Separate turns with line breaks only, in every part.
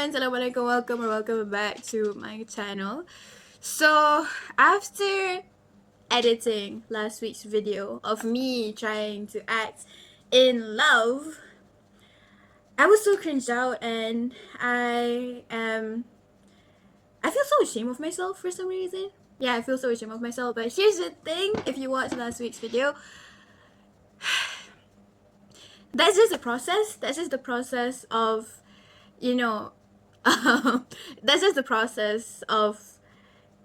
everyone, Assalamualaikum, welcome back to my channel. So after editing last week's video of me trying to act in love, I was so cringed out and I feel so ashamed of myself for some reason. Yeah, I feel so ashamed of myself, but here's the thing, if you watched last week's video, that's just the process. That's just the process of, you know, that's just the process of,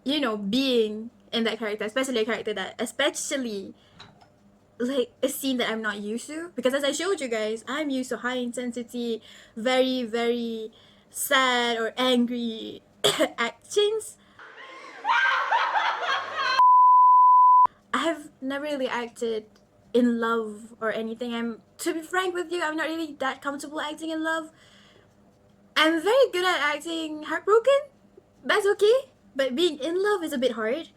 being in that character, especially a character that, especially like a scene that I'm not used to. Because as I showed you guys, I'm used to high intensity, very, very sad or angry actions. I have never really acted in love or anything. To be frank with you, I'm not really that comfortable acting in love. I'm very good at acting heartbroken. That's okay. But being in love is a bit hard.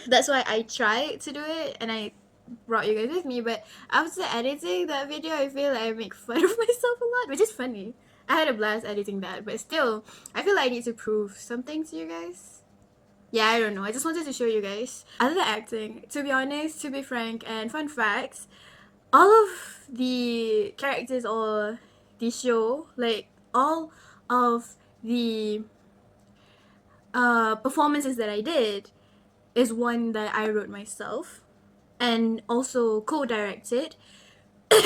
That's why I tried to do it and I brought you guys with me. But after editing that video, I feel like I make fun of myself a lot, which is funny. I had a blast editing that, but still, I feel like I need to prove something to you guys. Yeah, I don't know. I just wanted to show you guys. Other than acting, to be honest, to be frank, and fun facts, all of the characters or the show, like all of the performances that I did, is one that I wrote myself and also co-directed.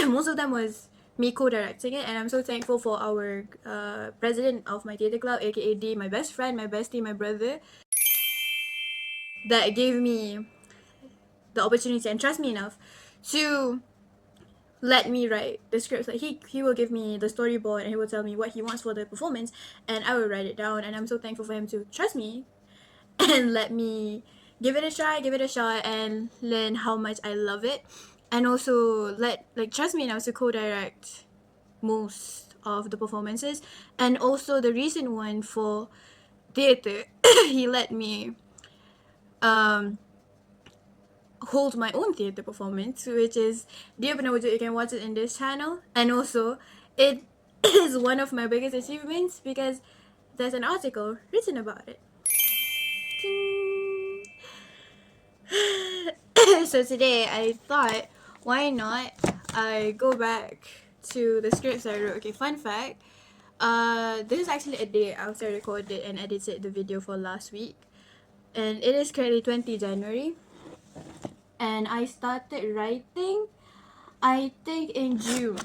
Most of them was me co-directing it, and I'm so thankful for our president of my theatre club, aka D, my best friend, my bestie, my brother, that gave me the opportunity and trust me enough to let me write the scripts. Like he will give me the storyboard and he will tell me what he wants for the performance, and I will write it down. And I'm so thankful for him to trust me and let me give it a try, give it a shot, and learn how much I love it, and also trust me enough to co-direct most of the performances. And also the recent one for theater, he let me hold my own theater performance, which is Dia Pernah Wujud. You can watch it in this channel, and also it is one of my biggest achievements because there's an article written about it. So today I thought, why not I go back to the scripts I wrote. Okay, fun fact, this is actually a day after I recorded and edited the video for last week, and it is currently 20 January, and I started writing, I think in June.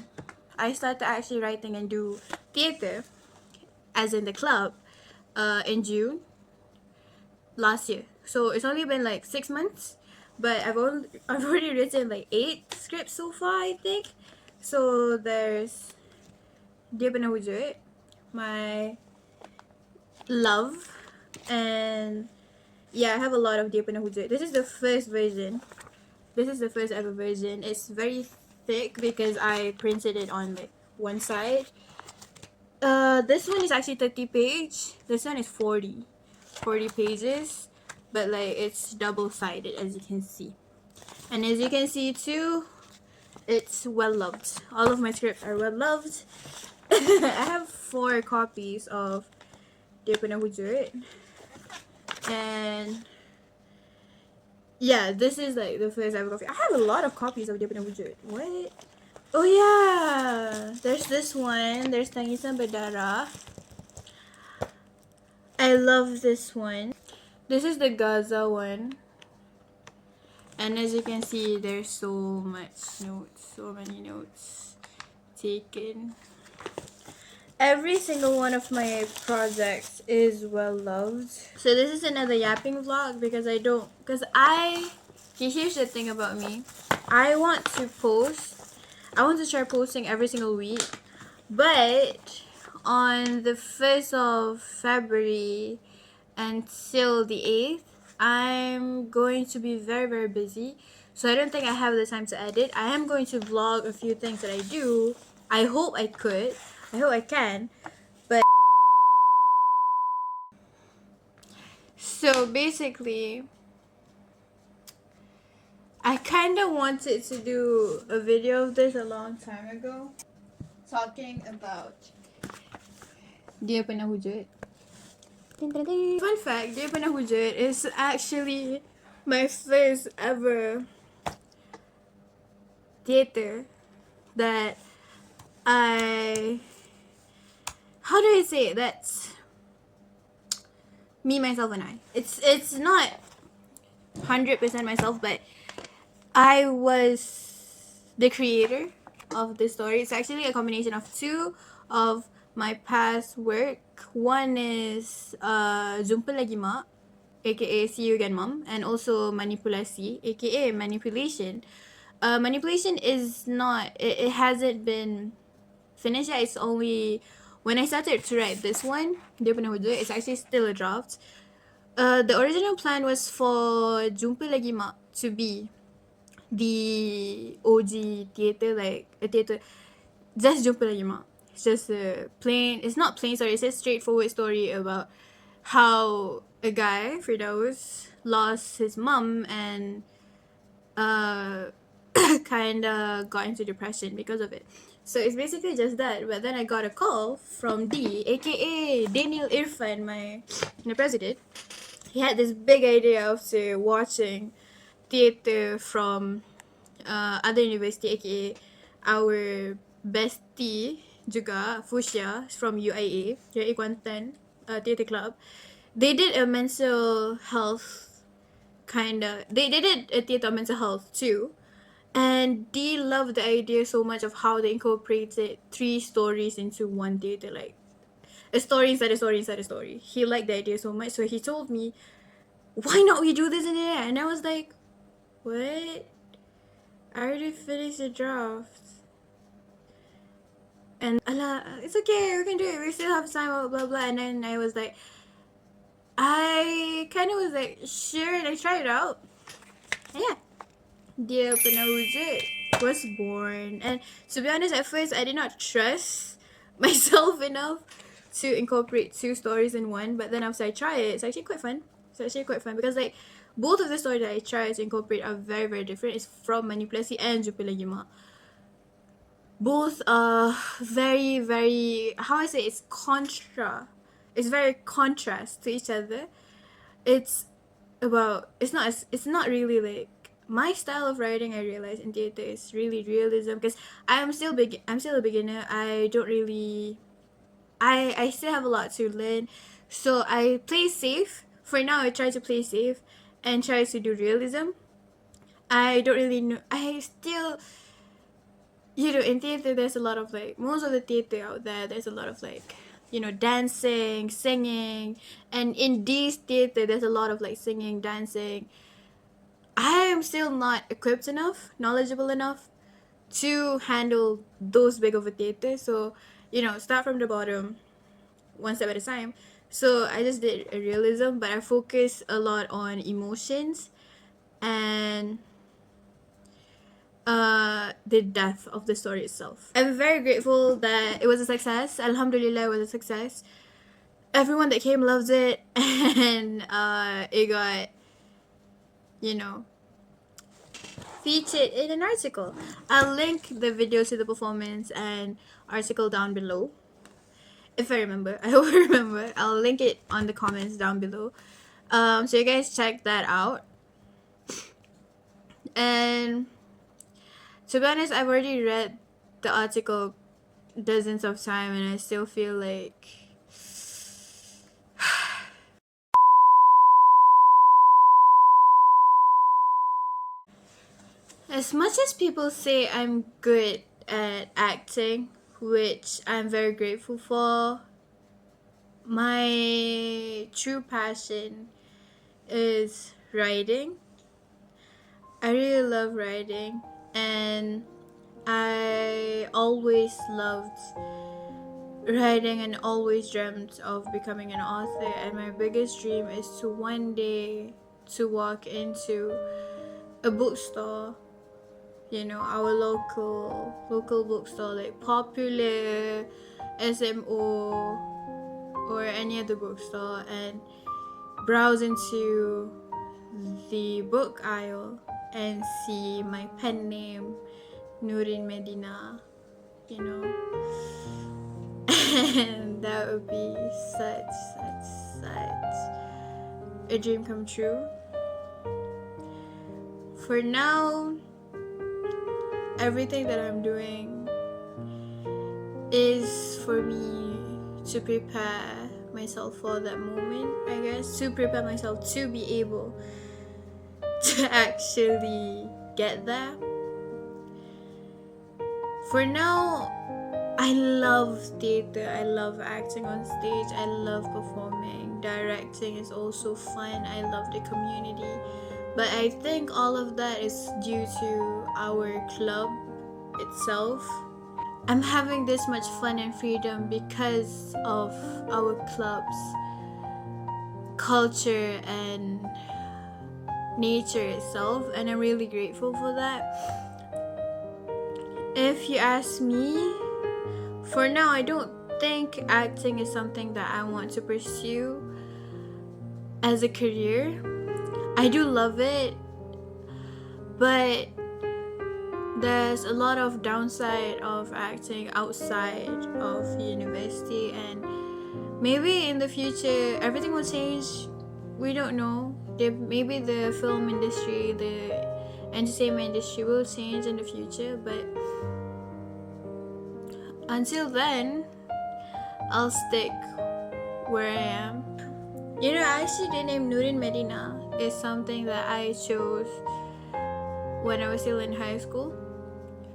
I started actually writing and do theater, as in the club, in June last year. So it's only been like 6 months, but I've already written like 8 scripts so far, I think. So there's Dia Pernah Wujud, my love, and yeah, I have a lot of Dia Pernah Wujud. This is the first version. This is the first ever version. It's very thick because I printed it on like one side. This one is actually 30 page. This one is 40 pages, but like it's double-sided, as you can see. And as you can see too, it's well loved. All of my scripts are well loved. I have 4 copies of Dia Pernah Wujud, and yeah, this is like the first ever copy. I have a lot of copies of Dia Pernah Wujud. What? Oh yeah, there's this one. There's Tangisan Berdarah. I love this one. This is the Gaza one. And as you can see, there's so much notes, so many notes taken. Every single one of my projects is well loved. So this is another yapping vlog because here's the thing about me. I want to try posting every single week, but on the 1st of February until the 8th, I'm going to be very, very busy. So I don't think I have the time to edit. I am going to vlog a few things that I do. I hope I can. But so basically, I kind of wanted to do a video of this a long time ago, talking about Dia Pernah Wujud. Fun fact, Dia Pernah Wujud is actually my first ever theater that how do I say it? That's me, myself, and I. It's not 100% myself, but I was the creator of this story. It's actually a combination of two of my past work. One is Jumpa Lagi Mak, aka See You Again Mom, and also Manipulasi, aka Manipulation. Manipulation is not, it hasn't been finished yet. It's only when I started to write this one, Dia Pernah Wujud, it's actually still a draft. The original plan was for Jumpa Lagi Mak to be the OG theater, like a theater, just Jumpa Lagi Mak. It's just a plain, it's not plain story, it's a straightforward story about how a guy, Firdaus, lost his mum and kind of got into depression because of it. So it's basically just that. But then I got a call from D, aka Daniel Irfan, my president. He had this big idea of watching theatre from other university, aka our bestie juga, Fushia from UIA, UIA Kuantan Theatre Club. They did a mental health they did a theatre of mental health too. And they loved the idea so much of how they incorporated 3 stories into one theatre, like a story inside a story inside a story. He liked the idea so much, so he told me, why not we do this in there? And I was like, what? I already finished the draft. And it's okay, we can do it, we still have time, blah blah blah. And then I was like, I kind of was like, sure, and I tried it out. And yeah, Dia Pernah Wujud was born. And to be honest, at first I did not trust myself enough to incorporate 2 stories in one. But then after I try it, it's actually quite fun. Because like both of the stories that I try to incorporate are very very different. It's from Manipulasi and Jumpa Lagi Mak. Both are very very, how I say, it's very contrast to each other. It's not really like my style of writing. I realize in theatre is really realism, because I'm still a beginner. I don't really, I still have a lot to learn, so I play safe for now. I try to play safe and try to do realism. I don't really know, I still, in theatre there's a lot of like, most of the theatre out there's a lot of like, dancing, singing, and in this theatre there's a lot of like singing, dancing. I am still not equipped enough, knowledgeable enough to handle those big of a theatre. So, start from the bottom, one step at a time. So I just did a realism, but I focus a lot on emotions and the depth of the story itself. I'm very grateful that it was a success. Alhamdulillah, it was a success. Everyone that came loves it, and it got, featured in an article. I'll link the video to the performance and article down below. If I remember, I hope I remember. I'll link it on the comments down below. So you guys check that out. And to be honest, I've already read the article dozens of times, and I still feel like as much as people say I'm good at acting, which I'm very grateful for, my true passion is writing. I really love writing, and I always loved writing and always dreamt of becoming an author. And my biggest dream is to one day to walk into a bookstore, our local bookstore, like Popular, SMO, or any other bookstore, and browse into the book aisle and see my pen name, Nurin Medina, and that would be such a dream come true. For now, everything that I'm doing is for me to prepare myself for that moment, I guess, to prepare myself to be able to actually get there. For now, I love theater, I love acting on stage, I love performing, directing is also fun, I love the community. But I think all of that is due to our club itself. I'm having this much fun and freedom because of our club's culture and nature itself, and I'm really grateful for that. If you ask me, for now, I don't think acting is something that I want to pursue as a career. I do love it, but there's a lot of downside of acting outside of university, and maybe in the future everything will change. We don't know. Maybe the film industry, the entertainment industry will change in the future, but until then, I'll stick where I am. Actually the name Nurin Medina is something that I chose when I was still in high school,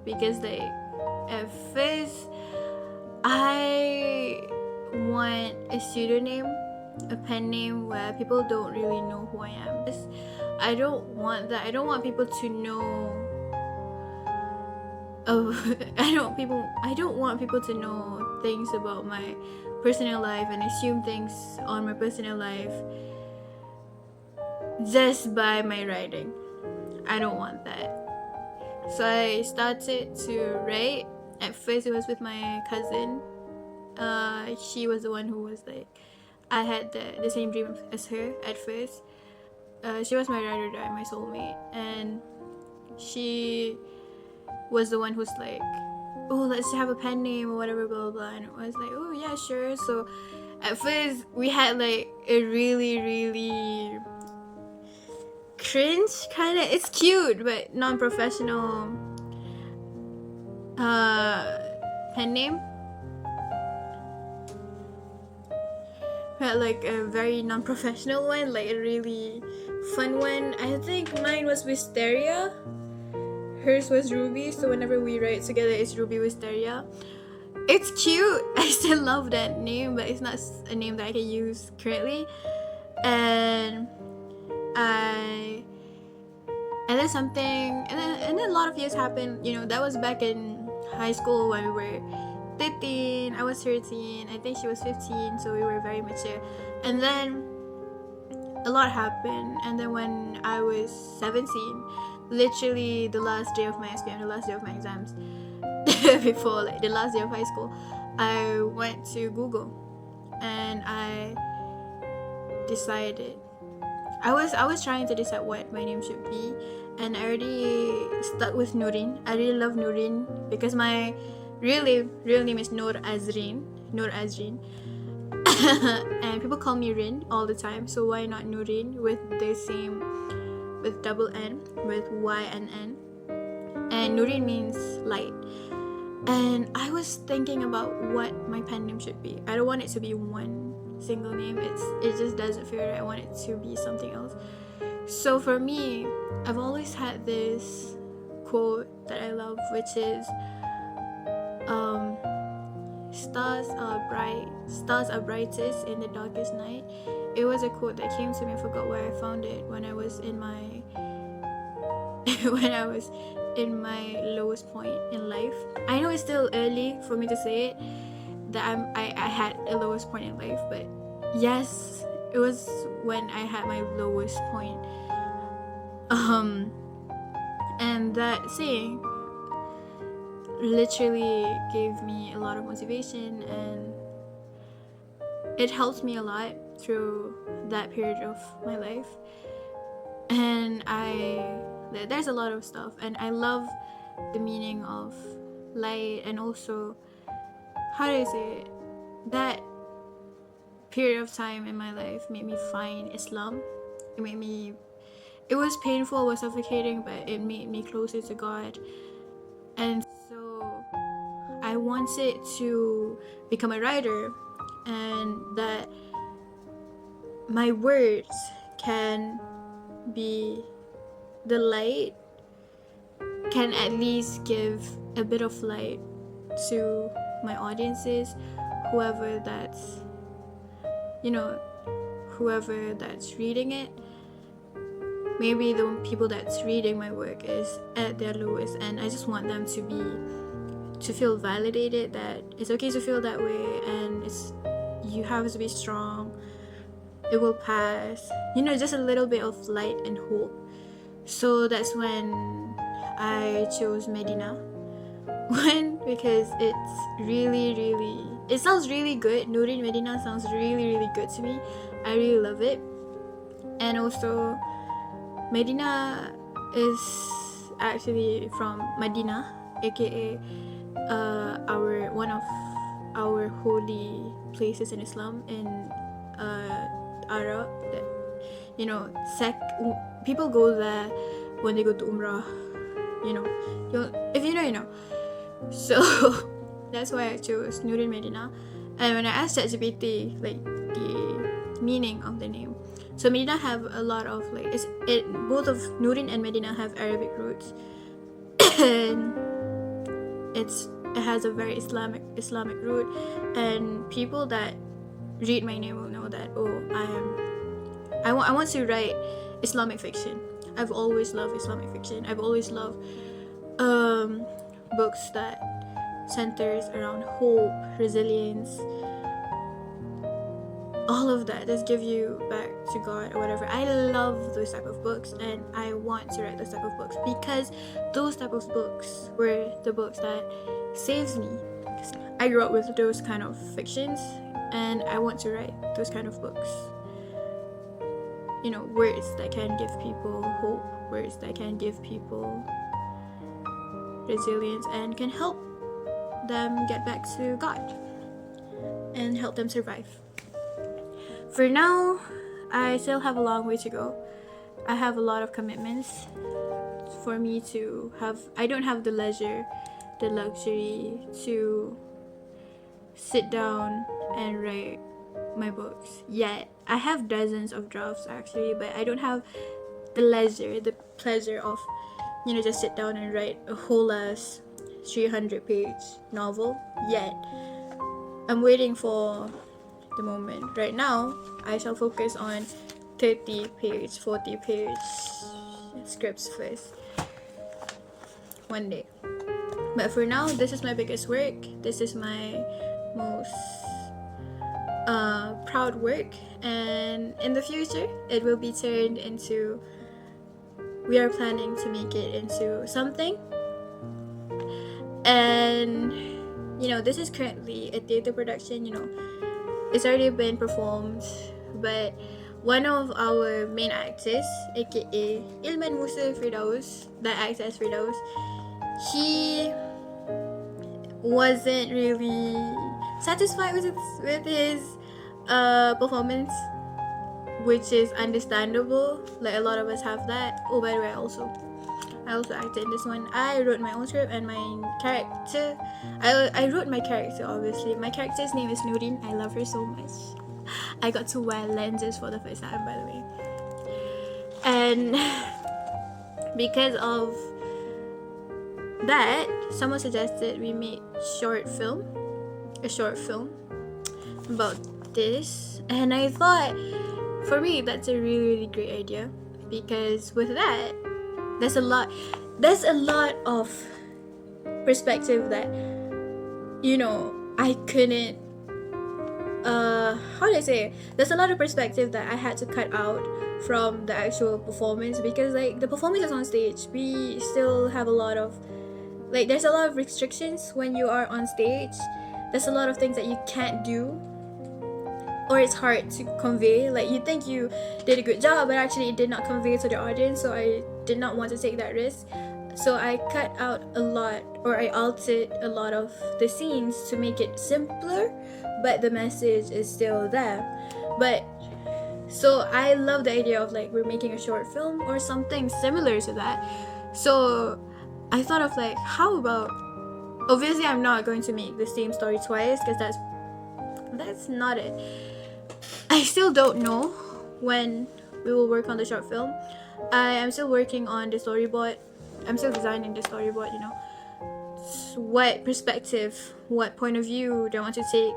because at first I want a pseudonym, a pen name where people don't really know who I am. I don't want that. I don't want people to know. I don't want people to know things about my personal life and assume things on my personal life just by my writing. I don't want that. So I started to write. At first it was with my cousin. She was the one who was like, I had the same dream as her at first. She was my ride or die, my soulmate, and she was the one who's like, oh, let's have a pen name or whatever, blah blah blah. And I was like, oh yeah, sure. So at first we had like a really cringe kind of, it's cute but non-professional pen name. We had like a very non-professional one, like a really fun one. I think mine was Wisteria, hers was Ruby, so whenever we write together it's Ruby Wisteria. It's cute. I still love that name, but it's not a name that I can use currently. And then something, and then a lot of years happened. That was back in high school when we were 13. I was 13. I think she was 15, so we were very mature. And then a lot happened. And then when I was 17, literally the last day of my SPM, the last day of my exams, before like the last day of high school, I went to Google and I decided. I was trying to decide what my name should be, and I already stuck with Nurin. I really love Nurin because my real name is Nur Azrin, and people call me Rin all the time. So why not Nurin with double N, with Y and N, and Nurin means light. And I was thinking about what my pen name should be. I don't want it to be one single name. It just doesn't feel right. I want it to be something else. So for me, I've always had this quote that I love, which is stars are brightest in the darkest night. It was a quote that came to me. I forgot where I found it when I was in my lowest point in life. I know it's still early for me to say it, that I had a lowest point in life, but yes, it was when I had my lowest point. And that saying literally gave me a lot of motivation, and it helped me a lot through that period of my life. And there's a lot of stuff, and I love the meaning of light, and also, how do I say it, that period of time in my life made me find Islam. It was painful, it was suffocating, but it made me closer to God. And so I wanted to become a writer, and that my words can be the light, can at least give a bit of light to my audiences, whoever that's reading it. Maybe the people that's reading my work is at their lowest, and I just want them to feel validated that it's okay to feel that way, and you have to be strong, it will pass, just a little bit of light and hope. So that's when I chose Medina. One, because it's it sounds really good. Nurin Medina sounds really good to me. I really love it. And also Medina is actually from Medina, aka one of our holy places in Islam, in Arab, that people go there when they go to Umrah. If you know, you know. So that's why I chose Nurin Medina. And when I asked ChatGPT like the meaning of the name, so Medina have a lot of both of Nurin and Medina have Arabic roots, and it has a very Islamic root, and people that read my name will know that I want to write Islamic fiction. I've always loved Islamic fiction. I've always loved books that centers around hope, resilience, all of that. Just give you back to God or whatever. I love those type of books, and I want to write those type of books because those type of books were the books that saves me. I grew up with those kind of fictions, and I want to write those kind of books. Words that can give people hope, words that can give people resilience and can help them get back to God and help them survive. For now, I still have a long way to go. I have a lot of commitments for me to have. I don't have the leisure, the luxury to sit down and write my books yet. I have dozens of drafts actually, but I don't have the leisure, the pleasure of just sit down and write a whole ass 300-page novel yet. I'm waiting for the moment. Right now, I shall focus on 30-page, 40-page scripts first. One day. But for now, this is my biggest work. This is my most proud work, and in the future, it will be turned into. We are planning to make it into something, and this is currently a theater production. It's already been performed, but one of our main actors, aka Ilman Musa Firdaus, that acts as Firdaus, he wasn't really satisfied with his performance, which is understandable. Like, a lot of us have that. Oh, by the way, I also acted in this one. I wrote my own script, and my character, I wrote my character, obviously. My character's name is Nurin. I love her so much. I got to wear lenses for the first time, by the way. And because of that, someone suggested we make a short film about this, and I thought, for me, that's a really great idea, because with that, there's a lot of perspective that I couldn't how do I say it? There's a lot of perspective that I had to cut out from the actual performance, because the performance is on stage. We still have a lot of there's a lot of restrictions when you are on stage. There's a lot of things that you can't do, or it's hard to convey. You think you did a good job, but actually it did not convey to the audience, so I did not want to take that risk. So I cut out a lot, or I altered a lot of the scenes to make it simpler, but the message is still there. But so I love the idea of like we're making a short film or something similar to that. So I thought of like, how about, obviously I'm not going to make the same story twice because that's not it. I still don't know when we will work on the short film. I am still working on the storyboard. I'm still designing the storyboard, you know. What perspective, what point of view do I want to take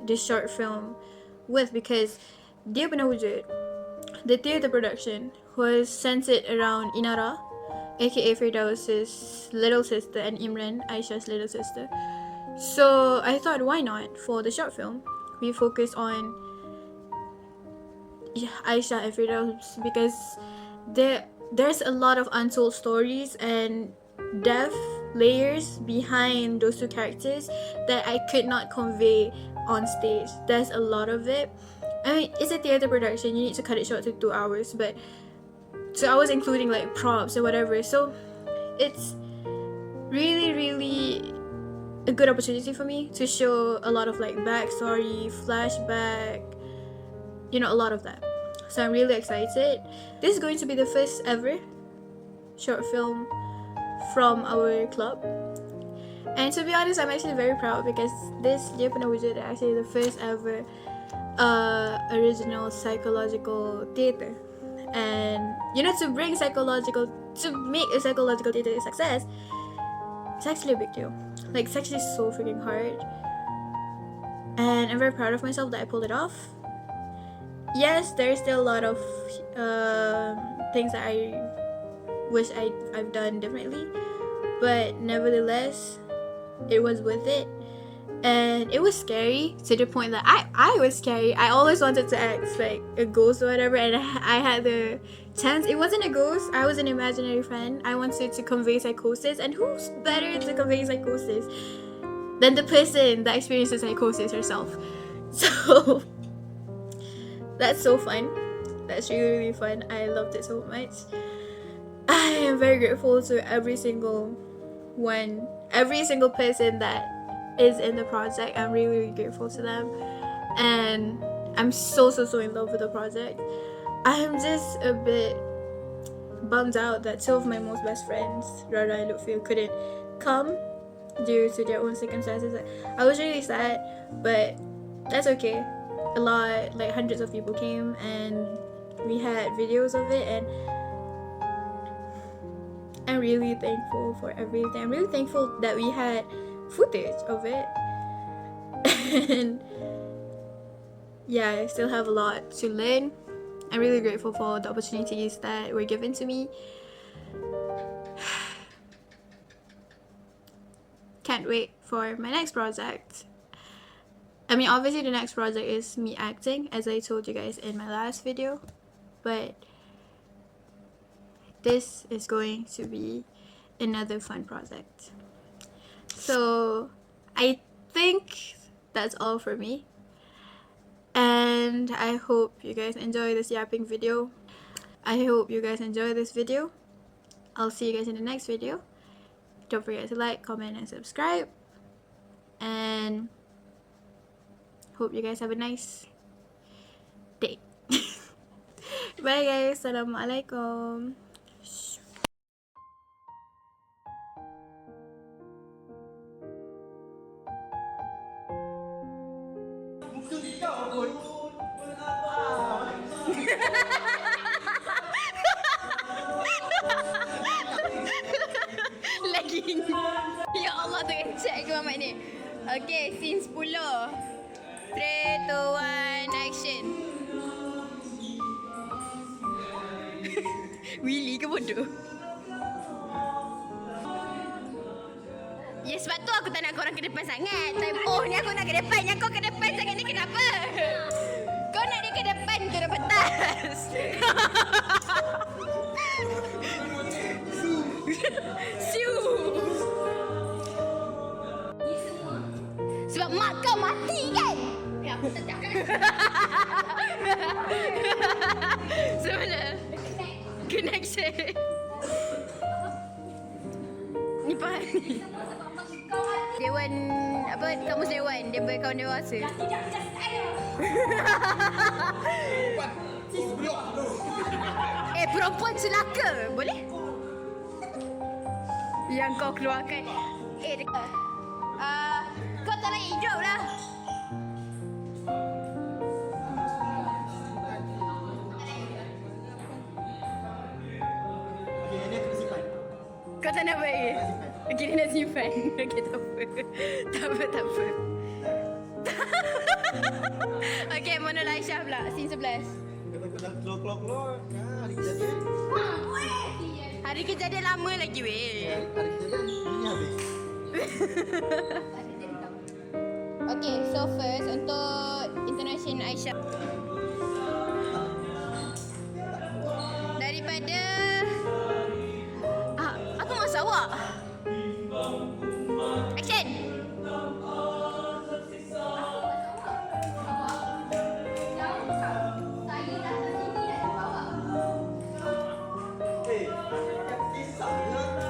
this short film with, because dia pernah wujud. The theatre production was centered around Inara, aka Firdaus's little sister, and Imran, Aisha's little sister. So I thought, why not, for the short film we focus on Aisha and Firdaus, because there's a lot of untold stories and depth layers behind those two characters that I could not convey on stage. There's a lot of it. I mean, it's a theatre production, you need to cut it short to 2 hours, but 2 hours including like props or whatever. So it's really a good opportunity for me to show a lot of like backstory, flashback, you know, a lot of that. So I'm really excited. This is going to be the first ever short film from our club. And to be honest, I'm actually very proud because this Dia Pernah Wujud is actually the first ever original psychological theatre. And you know, to make a psychological theatre a success, it's actually a big deal. Like, it's actually so freaking hard. And I'm very proud of myself that I pulled it off. Yes, there's still a lot of things that I wish I've done differently, but nevertheless, it was worth it. And it was scary to the point that I was scary. I always wanted to act like a ghost or whatever, and I had the chance. It wasn't a ghost, I was an imaginary friend. I wanted to convey psychosis, and who's better to convey psychosis than the person that experiences psychosis herself? So that's so fun. That's really fun. I loved it so much. I am very grateful to every single person that is in the project. I'm really grateful to them, and I'm so in love with the project. I'm just a bit bummed out that two of my most best friends, Rara and Lutfi, couldn't come due to their own circumstances. I was really sad, but that's okay. A lot, like hundreds of people came, and we had videos of it, and I'm really thankful for everything. I'm really thankful that we had footage of it. And yeah, I still have a lot to learn. I'm really grateful for the opportunities that were given to me. Can't wait for my next project. I mean, obviously the next project is me acting, as I told you guys in my last video, but this is going to be another fun project. So I think that's all for me, and I hope you guys enjoy this yapping video. I hope you guys enjoy this video. I'll see you guys in the next video. Don't forget to like, comment, and subscribe, and hope you guys have a nice day. Bye guys. Assalamualaikum. Lagi. Ya Allah, tengah check ke Mamat ni. Okay, scene 10. 3, 2, 1, action. Willy ke bodoh? Ya sebab tu aku tak nak korang ke depan sangat. Oh ni aku nak ke depan, yang kau ke depan sangat ni kenapa? Kau nak dia ke depan ke depan atas? Siu. Sebab mak kau mati kan? Ya aku tak cakap. Sebenarnya connection. Ni apa? Dewan apa kamus dewan dia berkawan dewasa. Perempuan celaka boleh? Yang kau keluarkan. Dekat. Kau tak nak hidup lah. Kau tak nak bagi? Okey, dia nak simpan. Okey, tak apa. Tak apa. Okey, Mona Aisyah pula. Scene 11.
Dah keluar. Hari kejadian.
Hari kejadian lama lagi, weh.
Hari kejadian ini habis.
Okay, so first untuk intonation Aisyah. Daripada apa maksud awak? Action.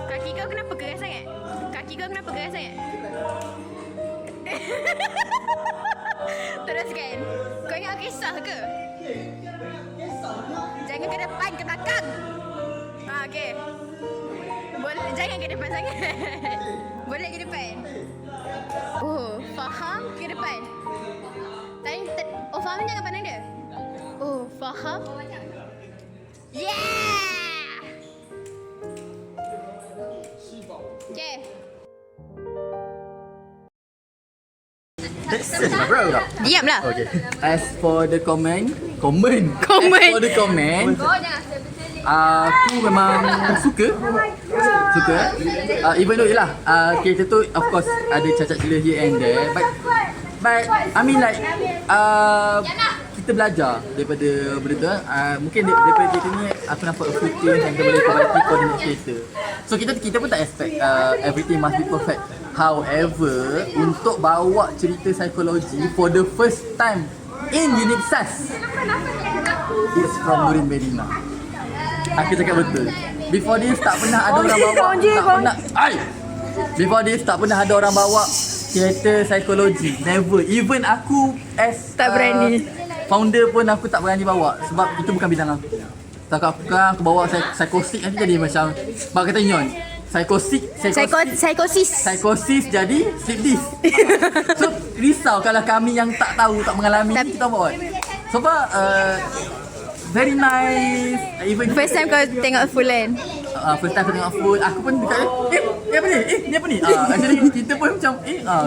Kaki kau kenapa keras sangat? Teruskan. Kau ingat kisah ke? Jangan ke depan, ke belakang. Okey. Boleh, jangan ke depan sangat. Boleh ke depan? Oh, faham ke depan? Faham jangan pandang dia. Oh, faham? Yeah! Okay.
Listen lah bro.
Diamlah.
Okay. As for the comment. As for the comment. Aku memang suka. Even though yelah kita tu of course ada cacat celah here and there, but I mean like kita belajar daripada benda tu. Mungkin daripada cerita ni aku nampak a few things yang kita boleh perbaiki coordinate cerita. So kita pun tak expect everything must be perfect. However, untuk bawa cerita psikologi for the first time in Unit SAS, it's from Nurin Medina. Aku cakap betul. Before this tak pernah ada orang bawa. Before this tak pernah ada orang bawa cerita psikologi. Never. Even aku as
tak berani.
Founder pun aku tak berani bawa sebab itu bukan bidang aku. Tak aku bawa psikosik nanti jadi macam bak kata Nyon. Psikosis jadi slip disc. So risau kalau kami yang tak tahu, tak mengalami ni kita buat. So very nice. Even
First time kau tengok full kan?
First time aku tengok full, aku pun dekat ni apa ni? Actually kita pun macam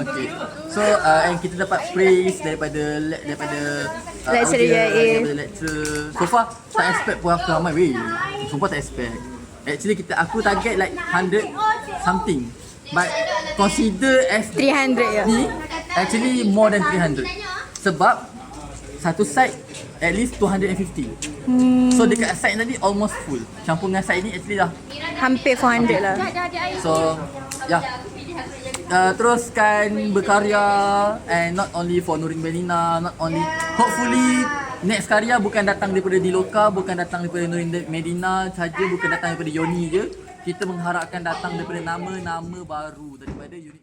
okay. So and kita dapat praise daripada lecturer. So far tak expect pun aku ramai weh. Sumpah tak expect. Actually aku target like 100 something. But consider as
300 ya.
Ni actually more than 300. Sebab satu side at least 250. So dekat side tadi almost full. Campur dengan side ni actually dah
hampir 400 lah.
So yeah. Teruskan berkarya and not only for Nurin Belina, not only hopefully next karya bukan datang daripada Diloka, bukan datang daripada Nurin Medina saja, bukan datang daripada Yoni je. Kita mengharapkan datang daripada nama-nama baru daripada unit